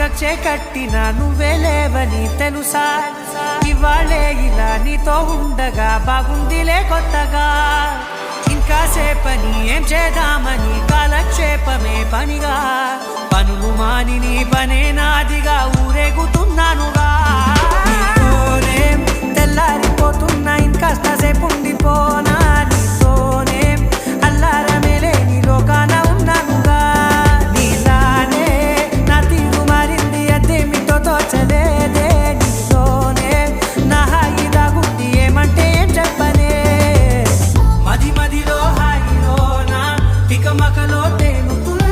కచ్చే కట్టినా నువ్వే లేవని తెలుసా ఇవాళే ఇలా నీతో ఉండగా బాగుందిలే కొత్తగా ఇంకా సేపని ఏం చేద్దామని కాలక్షేపమే పనిగా పనులు మాని నీ పనే నాదిగా ఊరేగుతున్నానుగా నీతోనే తెల్లారిపోతున్నా ఇంకాస్త సేపు ఉండిపోనా నీతోనే అల్లారమే లేని లోకాన ఉన్నానుగా నీలానే నా తీరు మారింది అదేమిటో తోచలేదే నీతోనే నా హాయి దాగుంది ఏమంటే ఏం చెప్పనే మది మదిలో హాయిలోనా తికమకలో తేలుతున్నా